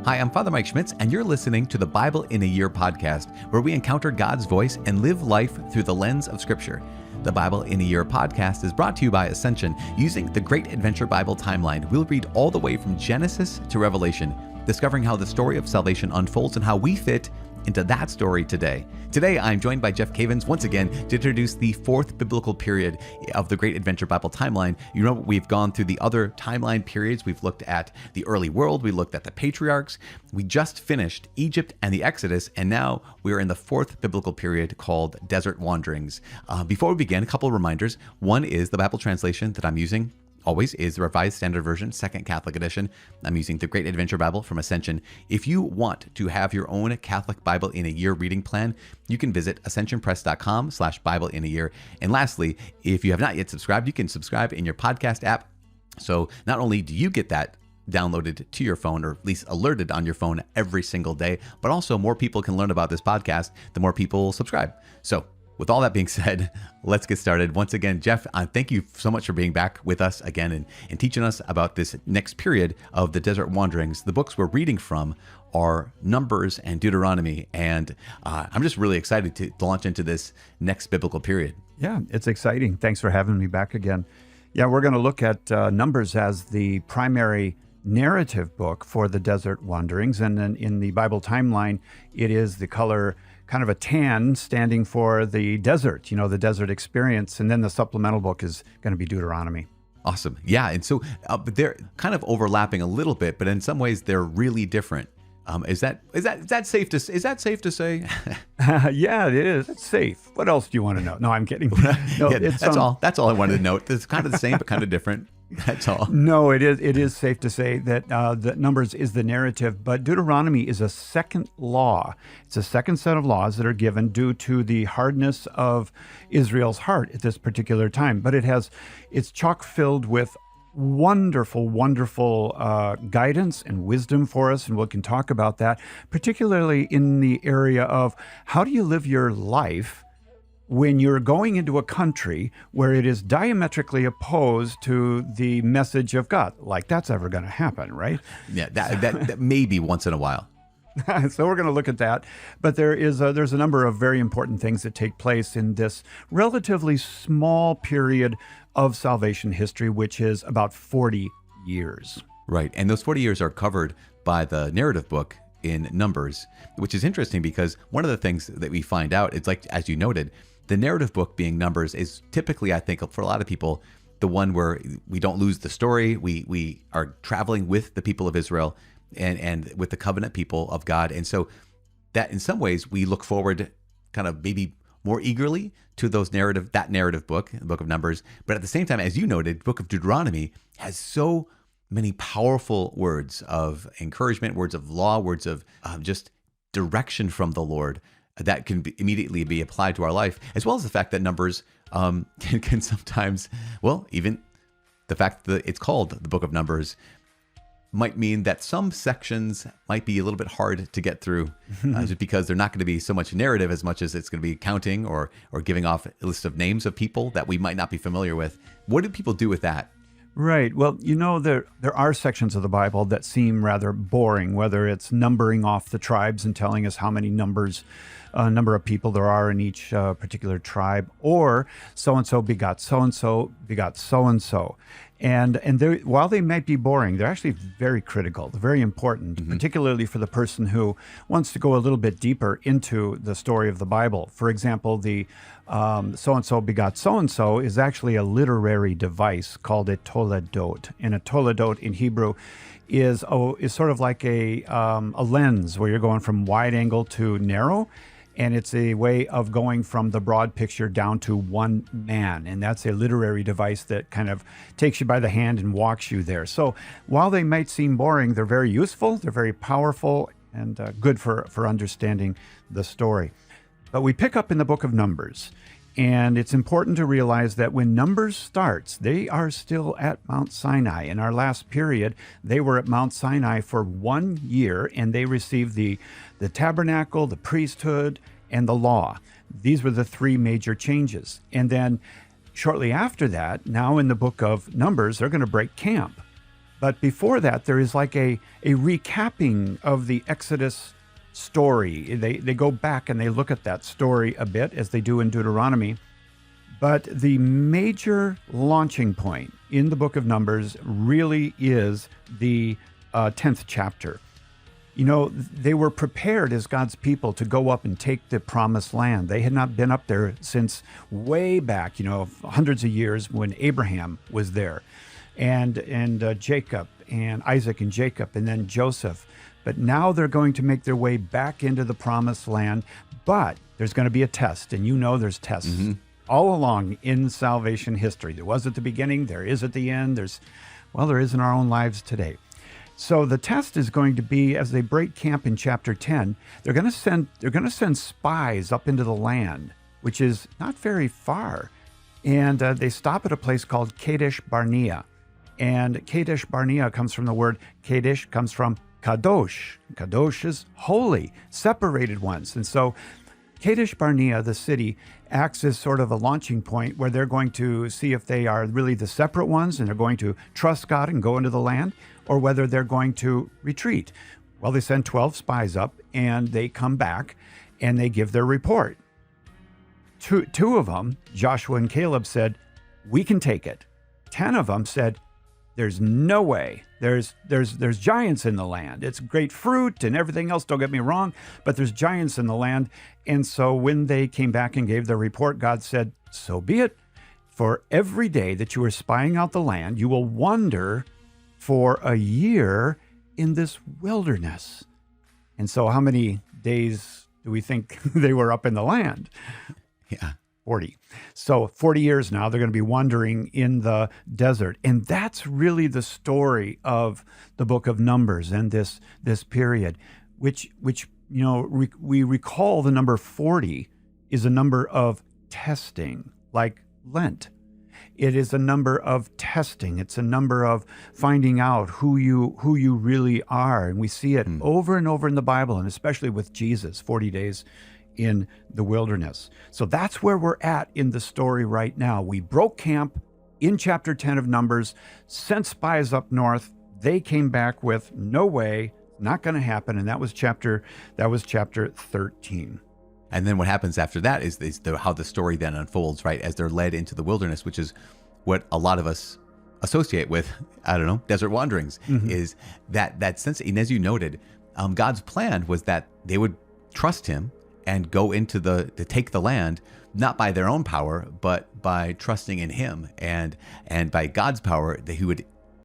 Hi, I'm Father Mike Schmitz, and you're listening to the Bible in a Year podcast, where we encounter God's voice and live life through the lens of Scripture. The Bible in a Year podcast is brought to you by Ascension. Using the Great Adventure Bible timeline, we'll read all the way from Genesis to Revelation, discovering how the story of salvation unfolds and how we fit into that story today. Today, I'm joined by Jeff Cavins once again to introduce the fourth biblical period of the Great Adventure Bible timeline. You know, we've gone through the other timeline periods. We've looked at the early world. We looked at the patriarchs. We just finished Egypt and the Exodus, and now we're in the fourth biblical period called Desert Wanderings. Before we begin, a couple of reminders. One is the Bible translation that I'm using always is the Revised Standard Version, Second Catholic Edition. I'm using the Great Adventure Bible from Ascension. If you want to have your own Catholic Bible in a Year reading plan, you can visit ascensionpress.com/Bible in a Year. And lastly, if you have not yet subscribed, you can subscribe in your podcast app. So not only do you get that downloaded to your phone, or at least alerted on your phone every single day, but also more people can learn about this podcast, the more people subscribe. So with all that being said, let's get started. Once again, Jeff, thank you so much for being back with us again and teaching us about this next period of the Desert Wanderings. The books we're reading from are Numbers and Deuteronomy, and I'm just really excited to launch into this next biblical period. Yeah, it's exciting. Thanks for having me back again. Yeah, we're going to look at Numbers as the primary narrative book for the Desert Wanderings, and then in the Bible timeline, it is the color kind of a tan standing for the desert, the desert experience. And then the supplemental book is going to be Deuteronomy. Awesome. Yeah. And so they're kind of overlapping a little bit, but in some ways they're really different. Is that safe to say? Yeah, it is. It's safe. What else do you want to know? No, I'm kidding. No, yeah, that's all. That's all I wanted to note. It's kind of the same, but kind of different. That's all. No, it is. It is safe to say that the Numbers is the narrative, but Deuteronomy is a second law. It's a second set of laws that are given due to the hardness of Israel's heart at this particular time. But it's chock filled with wonderful guidance and wisdom for us, and we can talk about that, particularly in the area of how do you live your life when you're going into a country where it is diametrically opposed to the message of God. Like that's ever going to happen, right? Yeah, that may be once in a while. So we're going to look at that. But there's a number of very important things that take place in this relatively small period of salvation history, which is about 40 years. Right. And those 40 years are covered by the narrative book in Numbers, which is interesting because one of the things that we find out, it's like, as you noted, the narrative book being Numbers is typically, I think, for a lot of people, the one where we don't lose the story. We are traveling with the people of Israel and with the covenant people of God. And so that in some ways we look forward kind of maybe more eagerly to that narrative book, the book of Numbers. But at the same time, as you noted, the book of Deuteronomy has so many powerful words of encouragement, words of law, words of just direction from the Lord that can immediately be applied to our life, as well as the fact that Numbers can sometimes, even the fact that it's called the book of Numbers might mean that some sections might be a little bit hard to get through just because they're not going to be so much narrative as much as it's going to be counting or giving off a list of names of people that we might not be familiar with. What do people do with that? Right. Well, there are sections of the Bible that seem rather boring, whether it's numbering off the tribes and telling us how many number of people there are in each particular tribe, or so-and-so begot so-and-so begot so-and-so. And while they might be boring, they're actually very critical, very important, particularly for the person who wants to go a little bit deeper into the story of the Bible. For example, the so-and-so begot so-and-so is actually a literary device called a toledot. And a toledot in Hebrew is sort of like a lens where you're going from wide angle to narrow. And it's a way of going from the broad picture down to one man. And that's a literary device that kind of takes you by the hand and walks you there. So while they might seem boring, they're very useful, they're very powerful, and good for understanding the story. But we pick up in the book of Numbers. And it's important to realize that when Numbers starts, they are still at Mount Sinai. In our last period, they were at Mount Sinai for 1 year, and they received the tabernacle, the priesthood, and the law. These were the three major changes. And then shortly after that, now in the book of Numbers, they're going to break camp. But before that, there is like a recapping of the Exodus story. They go back and they look at that story a bit, as they do in Deuteronomy. But the major launching point in the book of Numbers really is the 10th chapter. You know, they were prepared as God's people to go up and take the promised land. They had not been up there since way back, hundreds of years, when Abraham was there, and Jacob and Isaac and Jacob, and then Joseph. But now they're going to make their way back into the promised land. But there's going to be a test, and there's tests all along in salvation history. There was at the beginning, there is at the end, there is in our own lives today. So the test is going to be, as they break camp in chapter 10, they're going to send spies up into the land, which is not very far. And they stop at a place called Kadesh Barnea. And Kadesh Barnea comes from the word Kadesh, comes from Kadosh. Kadosh is holy, separated ones. And so Kadesh Barnea, the city, acts as sort of a launching point where they're going to see if they are really the separate ones and they're going to trust God and go into the land, or whether they're going to retreat. Well, they send 12 spies up and they come back and they give their report. Two of them, Joshua and Caleb, said, "We can take it." 10 of them said, "There's no way. There's giants in the land. It's great fruit and everything else, don't get me wrong, but there's giants in the land." And so when they came back and gave their report, God said, "So be it. For every day that you are spying out the land, you will wander for a year in this wilderness." And so how many days do we think they were up in the land? Yeah. 40. So 40 years now, they're going to be wandering in the desert. And that's really the story of the book of Numbers and this period, which we recall the number 40 is a number of testing, like Lent. It is a number of testing. It's a number of finding out who you really are. And we see it over and over in the Bible, and especially with Jesus, 40 days in the wilderness. So that's where we're at in the story right now. We broke camp in chapter 10 of Numbers, sent spies up north. They came back with, "No way, not going to happen." And that was chapter 13. And then what happens after that is how the story then unfolds, right? As they're led into the wilderness, which is what a lot of us associate with, desert wanderings, is that sense. And as you noted, God's plan was that they would trust him and go into to take the land, not by their own power, but by trusting in him, and by God's power, that he would